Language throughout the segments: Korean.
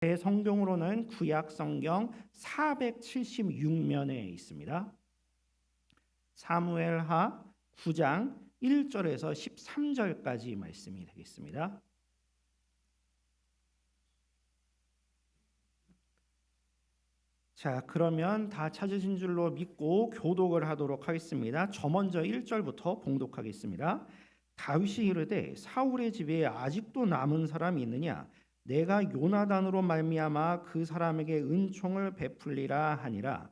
제 성경으로는 구약 성경 476면에 있습니다. 사무엘하 9장 1절에서 13절까지 말씀이 되겠습니다. 자, 그러면 다 찾으신 줄로 믿고 교독을 하도록 하겠습니다. 저 먼저 1절부터 봉독하겠습니다. 다윗이 이르되 사울의 집에 아직도 남은 사람이 있느냐? 내가 요나단으로 말미암아 그 사람에게 은총을 베풀리라 하니라.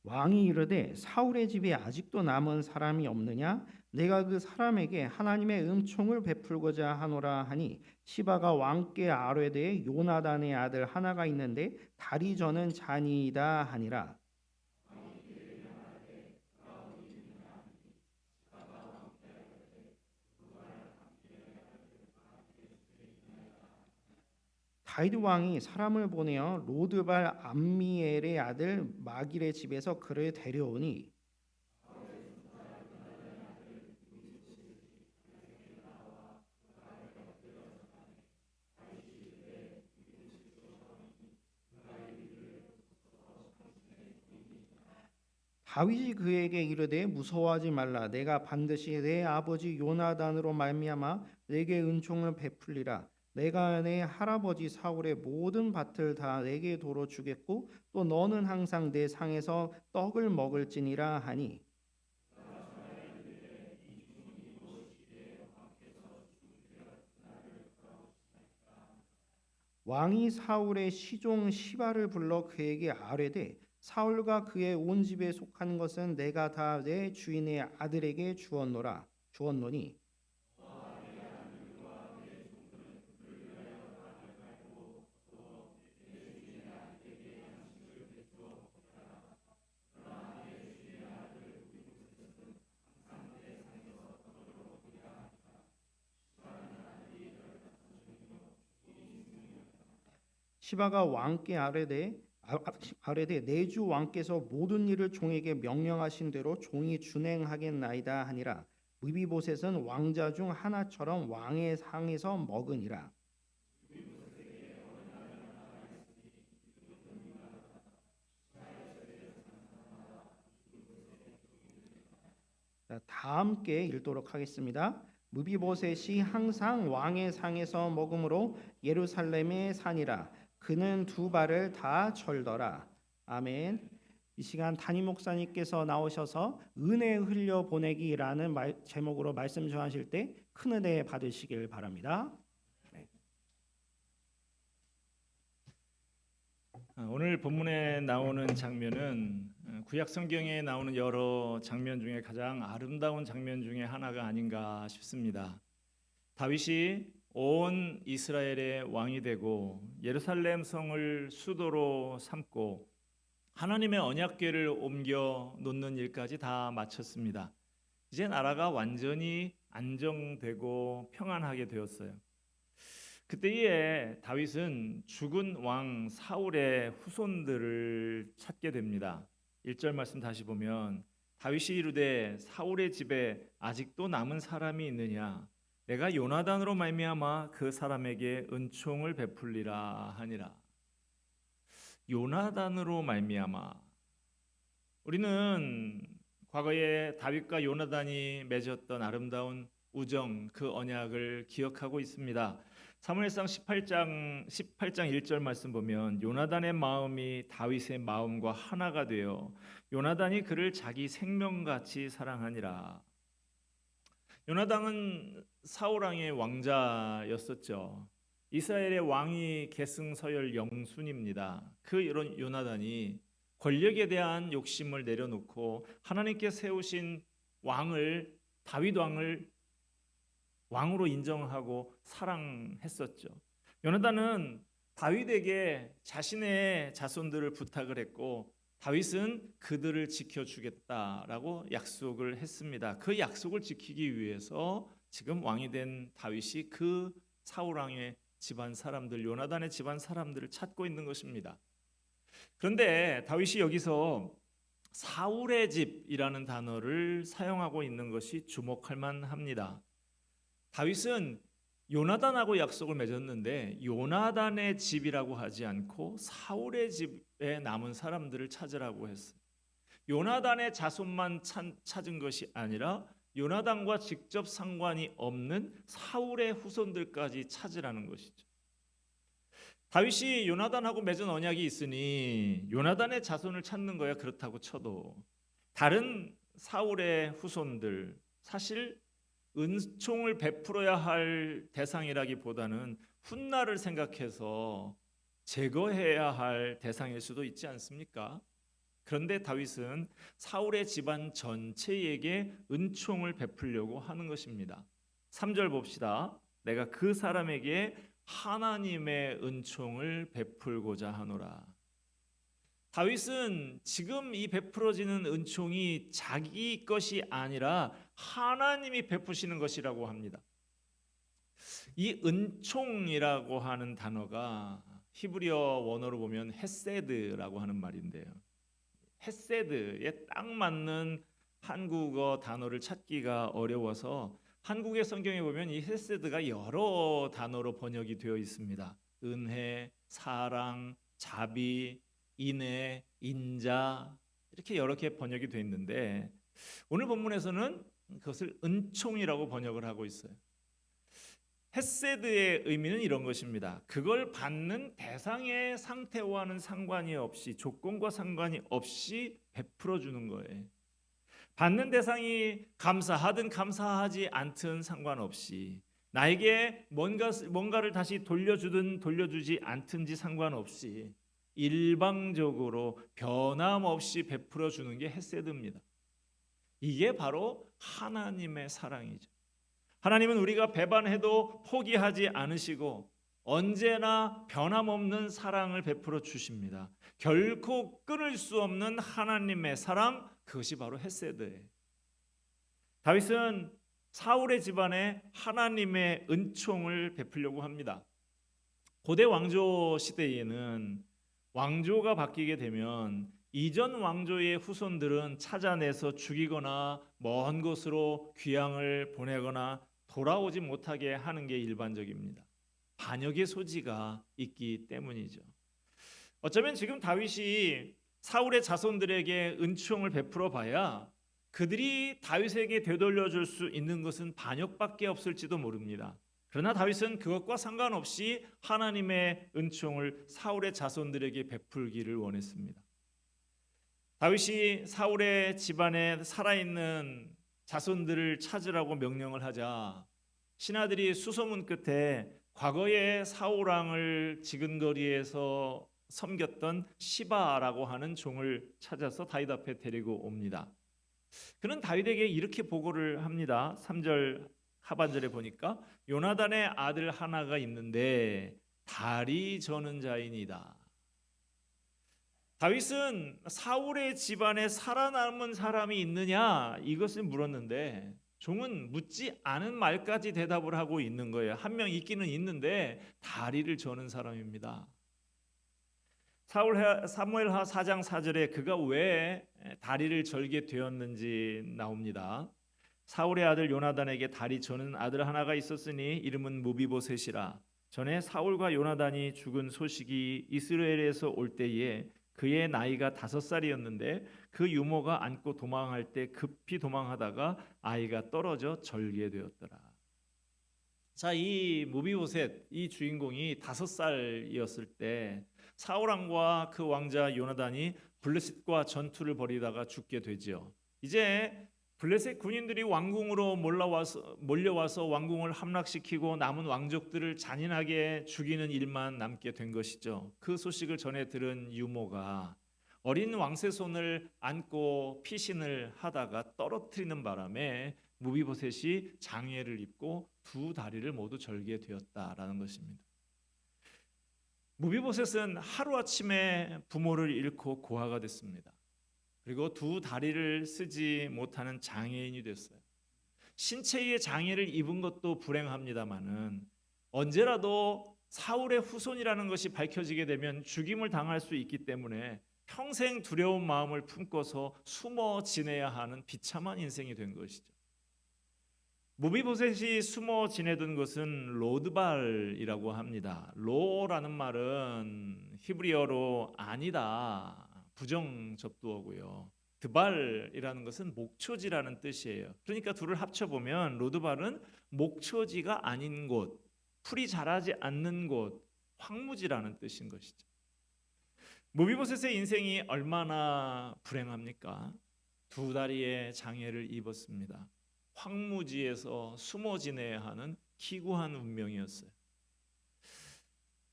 왕이 이르되 사울의 집에 아직도 남은 사람이 없느냐? 내가 그 사람에게 하나님의 은총을 베풀고자 하노라 하니 시바가 왕께 아뢰되 요나단의 아들 하나가 있는데 다리 저는 자니이다 하니라. 다윗 왕이 사람을 보내어 로드발 암미엘의 아들 마길의 집에서 그를 데려오니 다윗이 그에게 이르되 무서워하지 말라. 내가 반드시 내 아버지 요나단으로 말미암아 내게 은총을 베풀리라. 내가 내 할아버지 사울의 모든 밭을 다 내게 도로 주겠고 또 너는 항상 내 상에서 떡을 먹을지니라 하니 왕이 사울의 시종 시바를 불러 그에게 아뢰되 사울과 그의 온 집에 속한 것은 내가 다 내 주인의 아들에게 주었노니 시바가 왕께 아뢰되 내 주 왕께서 모든 일을 종에게 명령하신 대로 종이 준행하겠나이다 하니라. 무비보셋은 왕자 중 하나처럼 왕의 상에서 먹으니라. 다 함께 읽도록 하겠습니다. 무비보셋이 항상 왕의 상에서 먹음으로 예루살렘에 사니라. 그는 두 발을 다 절더라. 아멘. 이 시간 담임 목사님께서 나오셔서 은혜 흘려 보내기라는 제목으로 말씀 전하실 때 큰 은혜 받으시길 바랍니다. 네. 오늘 본문에 나오는 장면은 구약 성경에 나오는 여러 장면 중에 가장 아름다운 장면 중에 하나가 아닌가 싶습니다. 다윗이 온 이스라엘의 왕이 되고 예루살렘 성을 수도로 삼고 하나님의 언약궤를 옮겨 놓는 일까지 다 마쳤습니다. 이제 나라가 완전히 안정되고 평안하게 되었어요. 그때에 다윗은 죽은 왕 사울의 후손들을 찾게 됩니다. 1절 말씀 다시 보면 다윗이 이르되 사울의 집에 아직도 남은 사람이 있느냐? 내가 요나단으로 말미암아 그 사람에게 은총을 베풀리라 하니라. 요나단으로 말미암아. 우리는 과거에 다윗과 요나단이 맺었던 아름다운 우정, 그 언약을 기억하고 있습니다. 사무엘상 18장 1절 말씀 보면 요나단의 마음이 다윗의 마음과 하나가 되어 요나단이 그를 자기 생명같이 사랑하니라. 요나단은 사울 왕의 왕자였었죠. 이스라엘의 왕이 계승서열 영순입니다. 그 이런 요나단이 권력에 대한 욕심을 내려놓고 하나님께 세우신 왕을 다윗 왕을 왕으로 인정하고 사랑했었죠. 요나단은 다윗에게 자신의 자손들을 부탁을 했고 다윗은 그들을 지켜주겠다라고 약속을 했습니다. 그 약속을 지키기 위해서 지금 왕이 된 다윗이 그 사울 왕의 집안 사람들, 요나단의 집안 사람들을 찾고 있는 것입니다. 그런데 다윗이 여기서 사울의 집이라는 단어를 사용하고 있는 것이 주목할 만합니다. 다윗은 요나단하고 약속을 맺었는데 요나단의 집이라고 하지 않고 사울의 집에 남은 사람들을 찾으라고 했어요. 요나단의 자손만 찾은 것이 아니라 요나단과 직접 상관이 없는 사울의 후손들까지 찾으라는 것이죠. 다윗이 요나단하고 맺은 언약이 있으니 요나단의 자손을 찾는 거야. 그렇다고 쳐도 다른 사울의 후손들, 사실 은총을 베풀어야 할 대상이라기보다는 훗날을 생각해서 제거해야 할 대상일 수도 있지 않습니까? 그런데 다윗은 사울의 집안 전체에게 은총을 베풀려고 하는 것입니다. 3절 봅시다. 내가 그 사람에게 하나님의 은총을 베풀고자 하노라. 다윗은 지금 이 베풀어지는 은총이 자기 것이 아니라 하나님이 베푸시는 것이라고 합니다. 이 은총이라고 하는 단어가 히브리어 원어로 보면 헤세드라고 하는 말인데요. 헤세드에 딱 맞는 한국어 단어를 찾기가 어려워서 한국의 성경에 보면 이 헤세드가 여러 단어로 번역이 되어 있습니다. 은혜, 사랑, 자비, 인애, 인자 이렇게 여러 개 번역이 되어 있는데 오늘 본문에서는 그것을 은총이라고 번역을 하고 있어요. 헤세드의 의미는 이런 것입니다. 그걸 받는 대상의 상태와는 상관이 없이 조건과 상관이 없이 베풀어 주는 거예요. 받는 대상이 감사하든 감사하지 않든 상관없이 나에게 뭔가를 다시 돌려주든 돌려주지 않든지 상관없이 일방적으로 변함없이 베풀어 주는 게 헤세드입니다. 이게 바로 하나님의 사랑이죠. 하나님은 우리가 배반해도 포기하지 않으시고 언제나 변함없는 사랑을 베풀어 주십니다. 결코 끊을 수 없는 하나님의 사랑, 그것이 바로 헤세드예요. 다윗은 사울의 집안에 하나님의 은총을 베풀려고 합니다. 고대 왕조 시대에는 왕조가 바뀌게 되면 이전 왕조의 후손들은 찾아내서 죽이거나 먼 곳으로 귀향을 보내거나 돌아오지 못하게 하는 게 일반적입니다. 반역의 소지가 있기 때문이죠. 어쩌면 지금 다윗이 사울의 자손들에게 은총을 베풀어 봐야 그들이 다윗에게 되돌려 줄 수 있는 것은 반역밖에 없을지도 모릅니다. 그러나 다윗은 그것과 상관없이 하나님의 은총을 사울의 자손들에게 베풀기를 원했습니다. 다윗이 사울의 집안에 살아있는 자손들을 찾으라고 명령을 하자 신하들이 수소문 끝에 과거에 사울 왕을 지근거리에서 섬겼던 시바라고 하는 종을 찾아서 다윗 앞에 데리고 옵니다. 그는 다윗에게 이렇게 보고를 합니다. 3절 하반절에 보니까 요나단의 아들 하나가 있는데 다리 저는 자이니다. 다윗은 사울의 집안에 살아남은 사람이 있느냐 이것을 물었는데 종은 묻지 않은 말까지 대답을 하고 있는 거예요. 한 명 있기는 있는데 다리를 저는 사람입니다. 사무엘하 4장 4절에 그가 왜 다리를 절게 되었는지 나옵니다. 사울의 아들 요나단에게 다리 저는 아들 하나가 있었으니 이름은 무비보셋이라. 전에 사울과 요나단이 죽은 소식이 이스라엘에서 올 때에 그의 나이가 5살이었는데 그 유모가 안고 도망할 때 급히 도망하다가 아이가 떨어져 절게 되었더라. 자, 이 무비보셋 이 주인공이 5살이었을 때 사울 왕과 그 왕자 요나단이 블레셋과 전투를 벌이다가 죽게 되죠. 이제 블레셋 군인들이 왕궁으로 몰려와서 왕궁을 함락시키고 남은 왕족들을 잔인하게 죽이는 일만 남게 된 것이죠. 그 소식을 전해 들은 유모가 어린 왕세 손을 안고 피신을 하다가 떨어뜨리는 바람에 무비보셋이 장애를 입고 두 다리를 모두 절게 되었다라는 것입니다. 무비보셋은 하루아침에 부모를 잃고 고아가 됐습니다. 그리고 두 다리를 쓰지 못하는 장애인이 됐어요. 신체의 장애를 입은 것도 불행합니다마는 언제라도 사울의 후손이라는 것이 밝혀지게 되면 죽임을 당할 수 있기 때문에 평생 두려운 마음을 품고서 숨어 지내야 하는 비참한 인생이 된 것이죠. 무비보셋이 숨어 지내던 것은 로드발이라고 합니다. 로라는 말은 히브리어로 아니다, 부정 접두어고요. 드발이라는 것은 목초지라는 뜻이에요. 그러니까 둘을 합쳐보면 로드발은 목초지가 아닌 곳, 풀이 자라지 않는 곳, 황무지라는 뜻인 것이죠. 무비보셋의 인생이 얼마나 불행합니까? 두 다리에 장애를 입었습니다. 황무지에서 숨어 지내야 하는 기구한 운명이었어요.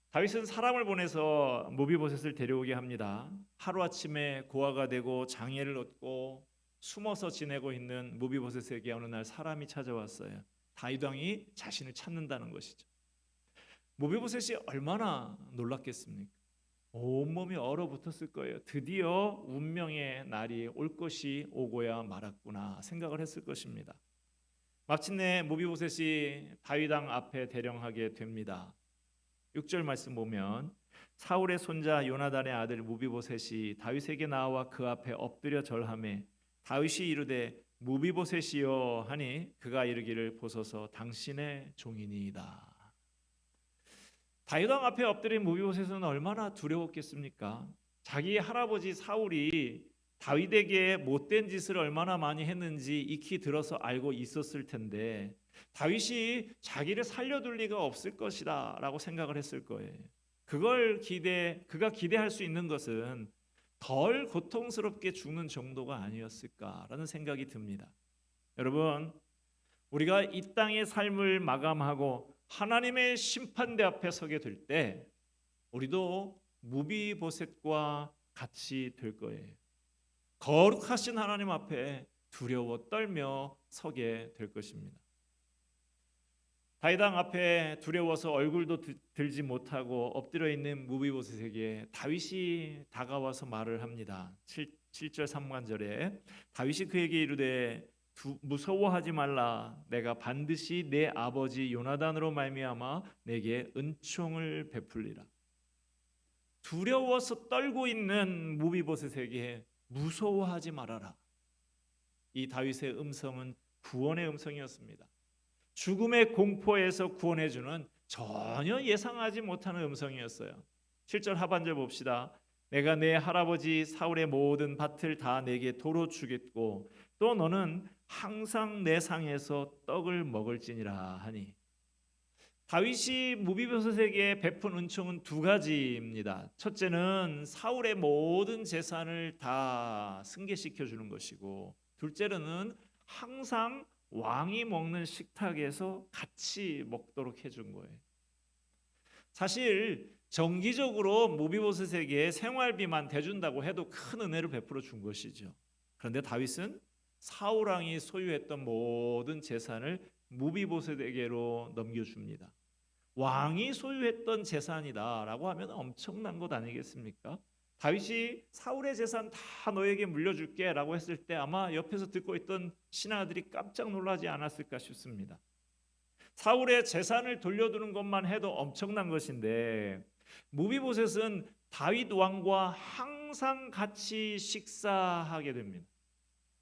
다윗은 사람을 보내서 무비보셋을 데려오게 합니다. 하루아침에 고아가 되고 장애를 얻고 숨어서 지내고 있는 무비보셋에게 어느 날 사람이 찾아왔어요. 다윗 왕이 자신을 찾는다는 것이죠. 무비보셋이 얼마나 놀랐겠습니까? 온몸이 얼어붙었을 거예요. 드디어 운명의 날이 올 것이 오고야 말았구나 생각을 했을 것입니다. 마침내 무비보셋이 다윗 왕 앞에 대령하게 됩니다. 6절 말씀 보면 사울의 손자 요나단의 아들 무비보셋이 다윗에게 나와 그 앞에 엎드려 절하매 다윗이 이르되 무비보셋이여 하니 그가 이르기를 보소서 당신의 종이니이다. 다윗 왕 앞에 엎드린 무비보셋은 얼마나 두려웠겠습니까? 자기 할아버지 사울이 다윗에게 못된 짓을 얼마나 많이 했는지 익히 들어서 알고 있었을 텐데 다윗이 자기를 살려둘 리가 없을 것이다 라고 생각을 했을 거예요. 그가 기대할 수 있는 것은 덜 고통스럽게 죽는 정도가 아니었을까라는 생각이 듭니다. 여러분, 우리가 이 땅의 삶을 마감하고 하나님의 심판대 앞에 서게 될 때 우리도 무비보셋과 같이 될 거예요. 거룩하신 하나님 앞에 두려워 떨며 서게 될 것입니다. 다윗 왕 앞에 두려워서 얼굴도 들지 못하고 엎드려 있는 무비보셋에게 다윗이 다가와서 말을 합니다. 7절 3관절에 다윗이 그에게 이르되 무서워하지 말라. 내가 반드시 내 아버지 요나단으로 말미암아 내게 은총을 베풀리라. 두려워서 떨고 있는 무비보셋에게 무서워하지 말아라. 이 다윗의 음성은 구원의 음성이었습니다. 죽음의 공포에서 구원해주는 전혀 예상하지 못하는 음성이었어요. 7절 하반절 봅시다. 내가 내 할아버지 사울의 모든 밭을 다 내게 도로 주겠고 또 너는 항상 내 상에서 떡을 먹을지니라 하니. 다윗이 무비보셋에게 베푼 은총은 두 가지입니다. 첫째는 사울의 모든 재산을 다 승계시켜 주는 것이고, 둘째로는 항상 왕이 먹는 식탁에서 같이 먹도록 해준 거예요. 사실 정기적으로 무비보셋에게 생활비만 대준다고 해도 큰 은혜를 베풀어 준 것이죠. 그런데 다윗은 사울 왕이 소유했던 모든 재산을 무비보셋에게로 넘겨줍니다. 왕이 소유했던 재산이다라고 하면 엄청난 것 아니겠습니까? 다윗이 사울의 재산 다 너에게 물려줄게라고 했을 때 아마 옆에서 듣고 있던 신하들이 깜짝 놀라지 않았을까 싶습니다. 사울의 재산을 돌려두는 것만 해도 엄청난 것인데 무비보셋은 다윗 왕과 항상 같이 식사하게 됩니다.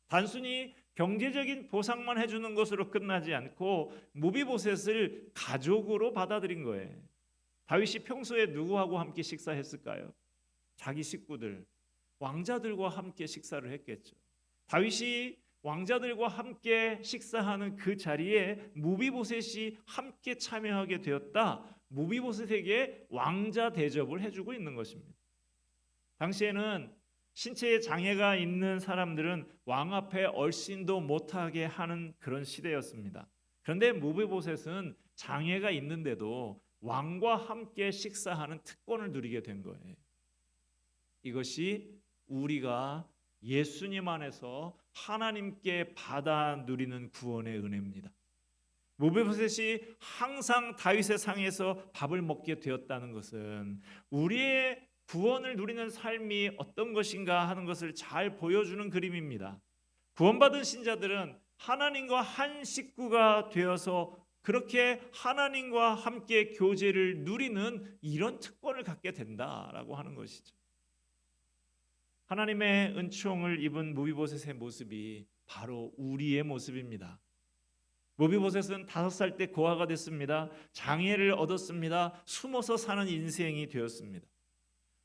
단순히 경제적인 보상만 해주는 것으로 끝나지 않고 무비보셋을 가족으로 받아들인 거예요. 다윗이 평소에 누구하고 함께 식사했을까요? 자기 식구들, 왕자들과 함께 식사를 했겠죠. 다윗이 왕자들과 함께 식사하는 그 자리에 무비보셋이 함께 참여하게 되었다. 무비보셋에게 왕자 대접을 해주고 있는 것입니다. 당시에는 신체에 장애가 있는 사람들은 왕 앞에 얼씬도 못하게 하는 그런 시대였습니다. 그런데 무비보셋은 장애가 있는데도 왕과 함께 식사하는 특권을 누리게 된 거예요. 이것이 우리가 예수님 안에서 하나님께 받아 누리는 구원의 은혜입니다. 무비보셋이 항상 다윗의 상에서 밥을 먹게 되었다는 것은 우리의 구원을 누리는 삶이 어떤 것인가 하는 것을 잘 보여주는 그림입니다. 구원받은 신자들은 하나님과 한 식구가 되어서 그렇게 하나님과 함께 교제를 누리는 이런 특권을 갖게 된다라고 하는 것이죠. 하나님의 은총을 입은 무비보셋의 모습이 바로 우리의 모습입니다. 무비보셋은 5살 때 고아가 됐습니다. 장애를 얻었습니다. 숨어서 사는 인생이 되었습니다.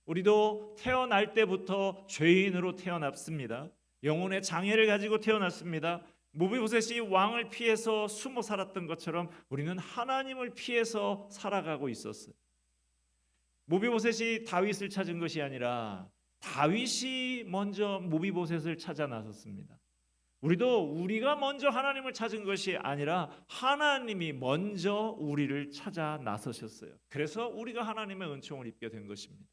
우리도 태어날 때부터 죄인으로 태어났습니다. 영혼의 장애를 가지고 태어났습니다. 무비보셋이 왕을 피해서 숨어 살았던 것처럼 우리는 하나님을 피해서 살아가고 있었어요. 무비보셋이 다윗을 찾은 것이 아니라 다윗이 먼저 무비보셋을 찾아 나섰습니다. 우리도 우리가 먼저 하나님을 찾은 것이 아니라 하나님이 먼저 우리를 찾아 나서셨어요. 그래서 우리가 하나님의 은총을 입게 된 것입니다.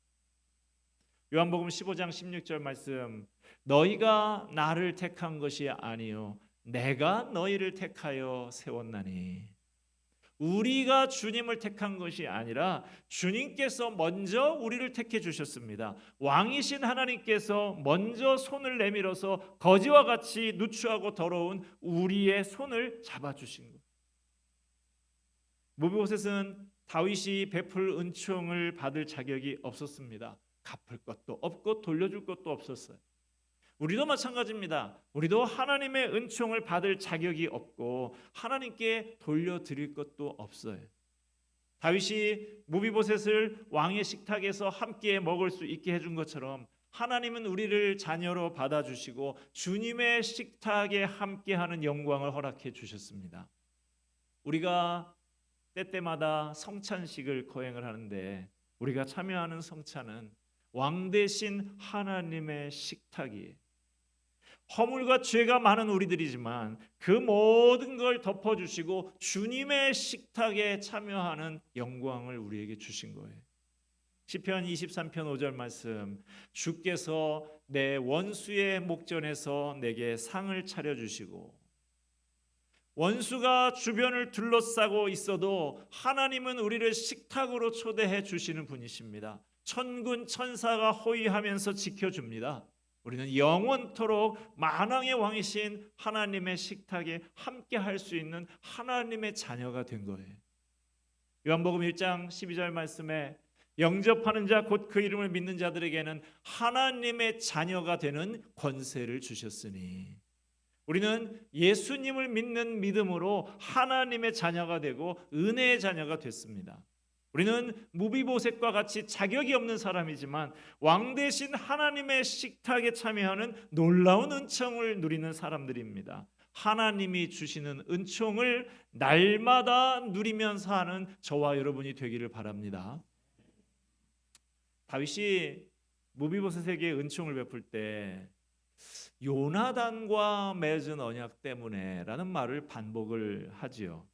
요한복음 15장 16절 말씀, 너희가 나를 택한 것이 아니요 내가 너희를 택하여 세웠나니. 우리가 주님을 택한 것이 아니라 주님께서 먼저 우리를 택해 주셨습니다. 왕이신 하나님께서 먼저 손을 내밀어서 거지와 같이 누추하고 더러운 우리의 손을 잡아주신 것. 무비보셋은 다윗이 베풀 은총을 받을 자격이 없었습니다. 갚을 것도 없고 돌려줄 것도 없었어요. 우리도 마찬가지입니다. 우리도 하나님의 은총을 받을 자격이 없고 하나님께 돌려드릴 것도 없어요. 다윗이 무비보셋을 왕의 식탁에서 함께 먹을 수 있게 해준 것처럼 하나님은 우리를 자녀로 받아주시고 주님의 식탁에 함께하는 영광을 허락해 주셨습니다. 우리가 때때마다 성찬식을 거행을 하는데 우리가 참여하는 성찬은 왕 대신 하나님의 식탁이에요. 허물과 죄가 많은 우리들이지만 그 모든 걸 덮어주시고 주님의 식탁에 참여하는 영광을 우리에게 주신 거예요. 시편 23편 5절 말씀, 주께서 내 원수의 목전에서 내게 상을 차려주시고, 원수가 주변을 둘러싸고 있어도 하나님은 우리를 식탁으로 초대해 주시는 분이십니다. 천군 천사가 호위하면서 지켜줍니다. 우리는 영원토록 만왕의 왕이신 하나님의 식탁에 함께 할 수 있는 하나님의 자녀가 된 거예요. 요한복음 1장 12절 말씀에 영접하는 자 곧 그 이름을 믿는 자들에게는 하나님의 자녀가 되는 권세를 주셨으니, 우리는 예수님을 믿는 믿음으로 하나님의 자녀가 되고 은혜의 자녀가 됐습니다. 우리는 무비보셋과 같이 자격이 없는 사람이지만 왕 대신 하나님의 식탁에 참여하는 놀라운 은총을 누리는 사람들입니다. 하나님이 주시는 은총을 날마다 누리면서 사는 저와 여러분이 되기를 바랍니다. 다윗이 무비보셋에게 은총을 베풀 때 요나단과 맺은 언약 때문에라는 말을 반복을 하지요.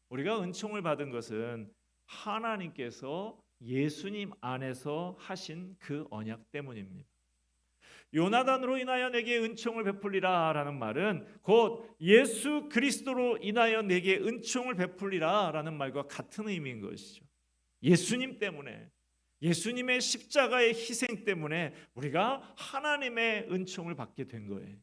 우리가 은총을 받은 것은 하나님께서 예수님 안에서 하신 그 언약 때문입니다. 요나단으로 인하여 내게 은총을 베풀리라 라는 말은 곧 예수 그리스도로 인하여 내게 은총을 베풀리라 라는 말과 같은 의미인 것이죠. 예수님 때문에, 예수님의 십자가의 희생 때문에 우리가 하나님의 은총을 받게 된 거예요.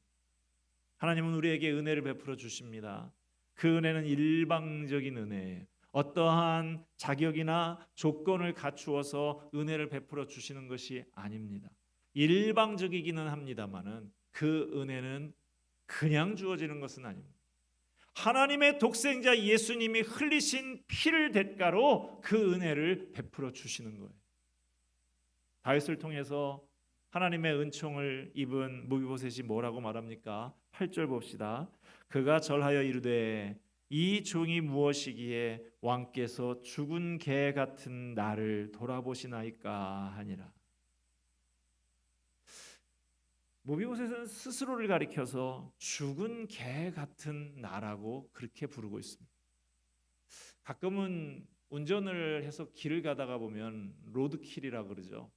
하나님은 우리에게 은혜를 베풀어 주십니다. 그 은혜는 일방적인 은혜예요. 어떠한 자격이나 조건을 갖추어서 은혜를 베풀어 주시는 것이 아닙니다. 일방적이기는 합니다만은 그 은혜는 그냥 주어지는 것은 아닙니다. 하나님의 독생자 예수님이 흘리신 피를 대가로 그 은혜를 베풀어 주시는 거예요. 다윗을 통해서 하나님의 은총을 입은 무비보셋이 뭐라고 말합니까? 8절 봅시다. 그가 절하여 이르되 이 종이 무엇이기에 왕께서 죽은 개 같은 나를 돌아보시나이까 하니라. 무비보셋은 스스로를 가리켜서 죽은 개 같은 나라고 그렇게 부르고 있습니다. 가끔은 운전을 해서 길을 가다가 보면 로드킬이라 그러죠.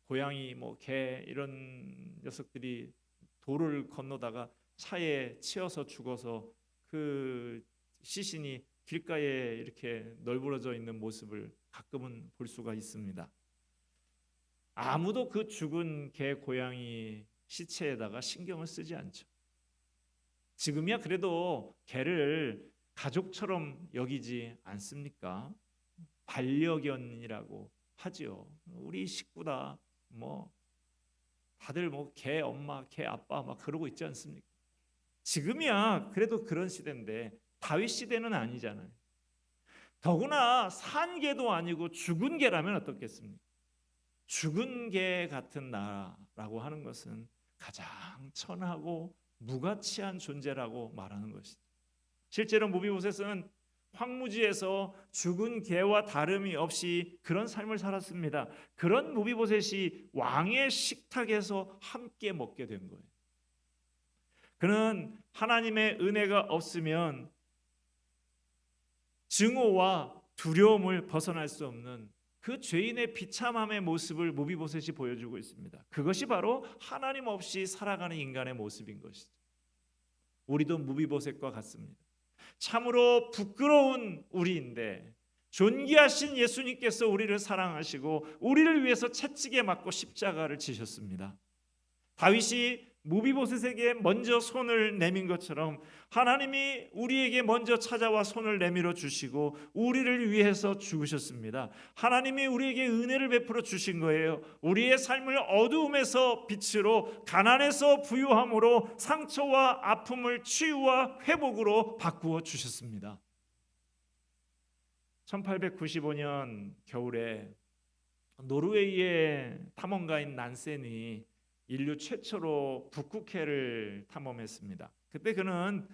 고양이, 개 이런 녀석들이 도를 건너다가 차에 치여서 죽어서 그 시신이 길가에 이렇게 널브러져 있는 모습을 가끔은 볼 수가 있습니다. 아무도 그 죽은 개, 고양이 시체에다가 신경을 쓰지 않죠. 지금이야 그래도 개를 가족처럼 여기지 않습니까? 반려견이라고 하지요. 우리 식구다. 뭐 다들 뭐 개 엄마, 개 아빠 막 그러고 있지 않습니까? 지금이야 그래도 그런 시대인데 다윗 시대는 아니잖아요. 더구나 산 개도 아니고 죽은 개라면 어떻겠습니까? 죽은 개 같은 나라고 하는 것은 가장 천하고 무가치한 존재라고 말하는 것이죠. 실제로 무비보셋은 황무지에서 죽은 개와 다름이 없이 그런 삶을 살았습니다. 그런 무비보셋이 왕의 식탁에서 함께 먹게 된 거예요. 그는 하나님의 은혜가 없으면 증오와 두려움을 벗어날 수 없는 그 죄인의 비참함의 모습을 무비보셋이 보여주고 있습니다. 그것이 바로 하나님 없이 살아가는 인간의 모습인 것이죠. 우리도 무비보셋과 같습니다. 참으로 부끄러운 우리인데 존귀하신 예수님께서 우리를 사랑하시고 우리를 위해서 채찍에 맞고 십자가를 지셨습니다. 다윗이 무비보셋에게 먼저 손을 내민 것처럼 하나님이 우리에게 먼저 찾아와 손을 내밀어 주시고 우리를 위해서 죽으셨습니다. 하나님이 우리에게 은혜를 베풀어 주신 거예요. 우리의 삶을 어두움에서 빛으로, 가난에서 부유함으로, 상처와 아픔을 치유와 회복으로 바꾸어 주셨습니다. 1895년 겨울에 노르웨이의 탐험가인 난센이 인류 최초로 북극해를 탐험했습니다. 그때 그는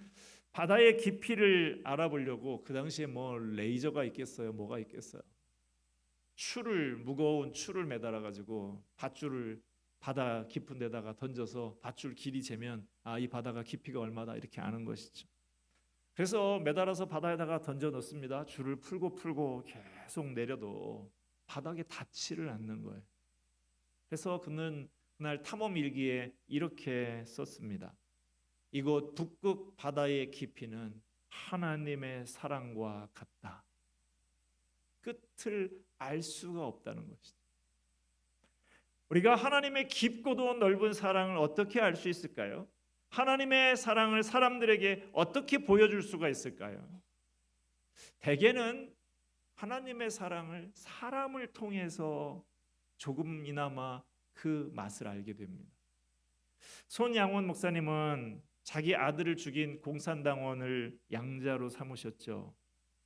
바다의 깊이를 알아보려고, 그 당시에 뭐 레이저가 있겠어요, 뭐가 있겠어요. 무거운 추를 매달아 가지고 밧줄을 바다 깊은 데다가 던져서 밧줄 길이 재면 이 바다가 깊이가 얼마다 이렇게 아는 것이죠. 그래서 매달아서 바다에다가 던져 넣습니다. 줄을 풀고 계속 내려도 바닥에 닿지를 않는 거예요. 그래서 그는 그날 탐험 일기에 이렇게 썼습니다. 이곳 북극 바다의 깊이는 하나님의 사랑과 같다. 끝을 알 수가 없다는 것이죠. 우리가 하나님의 깊고도 넓은 사랑을 어떻게 알 수 있을까요? 하나님의 사랑을 사람들에게 어떻게 보여줄 수가 있을까요? 대개는 하나님의 사랑을 사람을 통해서 조금이나마 그 맛을 알게 됩니다. 손양원 목사님은 자기 아들을 죽인 공산당원을 양자로 삼으셨죠.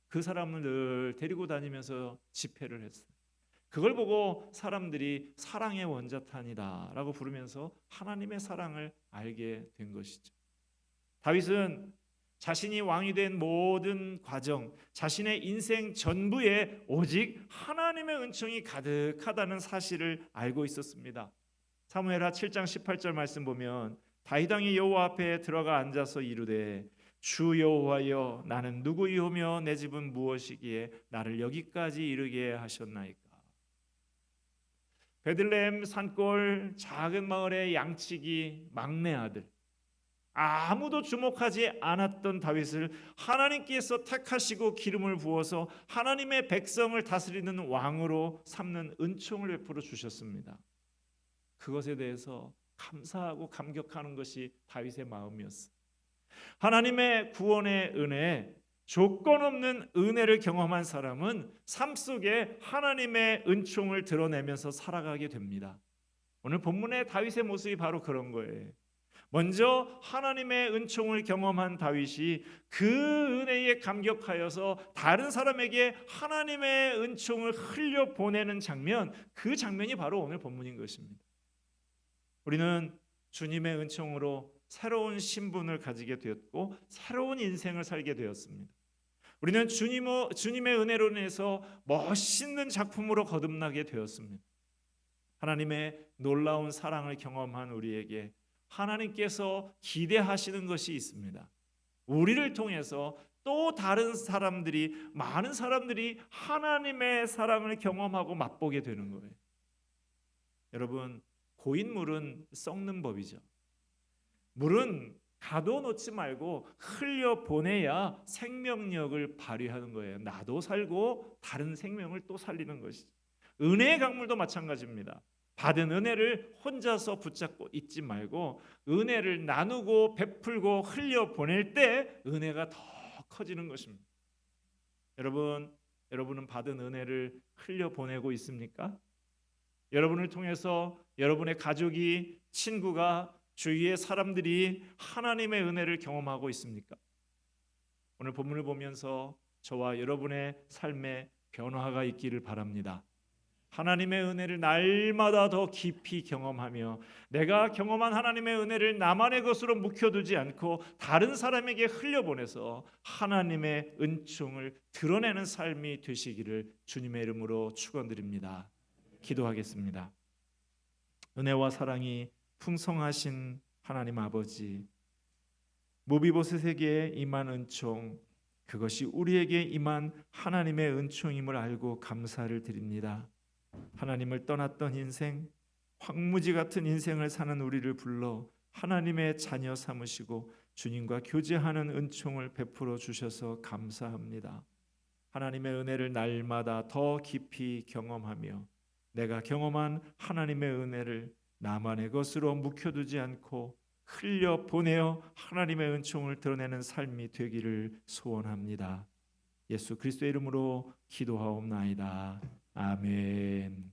그 사람을 늘 데리고 다니면서 집회를 했어요. 그걸 보고 사람들이 사랑의 원자탄이다 라고 부르면서 하나님의 사랑을 알게 된 것이죠. 다윗은 자신이 왕이 된 모든 과정, 자신의 인생 전부에 오직 하나님의 은총이 가득하다는 사실을 알고 있었습니다. 사무엘하 7장 18절 말씀 보면 다윗 왕이 여호와 앞에 들어가 앉아서 이르되 주 여호와여 나는 누구이오며 내 집은 무엇이기에 나를 여기까지 이르게 하셨나이까. 베들레헴 산골 작은 마을의 양치기 막내 아들, 아무도 주목하지 않았던 다윗을 하나님께서 택하시고 기름을 부어서 하나님의 백성을 다스리는 왕으로 삼는 은총을 베풀어 주셨습니다. 그것에 대해서 감사하고 감격하는 것이 다윗의 마음이었어요. 하나님의 구원의 은혜, 조건 없는 은혜를 경험한 사람은 삶 속에 하나님의 은총을 드러내면서 살아가게 됩니다. 오늘 본문의 다윗의 모습이 바로 그런 거예요. 먼저 하나님의 은총을 경험한 다윗이 그 은혜에 감격하여서 다른 사람에게 하나님의 은총을 흘려보내는 장면, 그 장면이 바로 오늘 본문인 것입니다. 우리는 주님의 은총으로 새로운 신분을 가지게 되었고 새로운 인생을 살게 되었습니다. 우리는 주님의 은혜로 인해서 멋있는 작품으로 거듭나게 되었습니다. 하나님의 놀라운 사랑을 경험한 우리에게 하나님께서 기대하시는 것이 있습니다. 우리를 통해서 또 다른 사람들이, 많은 사람들이 하나님의 사랑을 경험하고 맛보게 되는 거예요. 여러분, 고인물은 썩는 법이죠. 물은 가둬놓지 말고 흘려보내야 생명력을 발휘하는 거예요. 나도 살고 다른 생명을 또 살리는 것이죠. 은혜의 강물도 마찬가지입니다. 받은 은혜를 혼자서 붙잡고 있지 말고 은혜를 나누고 베풀고 흘려보낼 때 은혜가 더 커지는 것입니다. 여러분은 받은 은혜를 흘려보내고 있습니까? 여러분을 통해서 여러분의 가족이, 친구가, 주위의 사람들이 하나님의 은혜를 경험하고 있습니까? 오늘 본문을 보면서 저와 여러분의 삶에 변화가 있기를 바랍니다. 하나님의 은혜를 날마다 더 깊이 경험하며 내가 경험한 하나님의 은혜를 나만의 것으로 묵혀두지 않고 다른 사람에게 흘려보내서 하나님의 은총을 드러내는 삶이 되시기를 주님의 이름으로 축원드립니다. 기도하겠습니다. 은혜와 사랑이 풍성하신 하나님 아버지, 무비보셋에게 임한 은총, 그것이 우리에게 임한 하나님의 은총임을 알고 감사를 드립니다. 하나님을 떠났던 인생, 황무지 같은 인생을 사는 우리를 불러 하나님의 자녀 삼으시고 주님과 교제하는 은총을 베풀어 주셔서 감사합니다. 하나님의 은혜를 날마다 더 깊이 경험하며 내가 경험한 하나님의 은혜를 나만의 것으로 묵혀두지 않고 흘려 보내어 하나님의 은총을 드러내는 삶이 되기를 소원합니다. 예수 그리스도의 이름으로 기도하옵나이다. 아멘.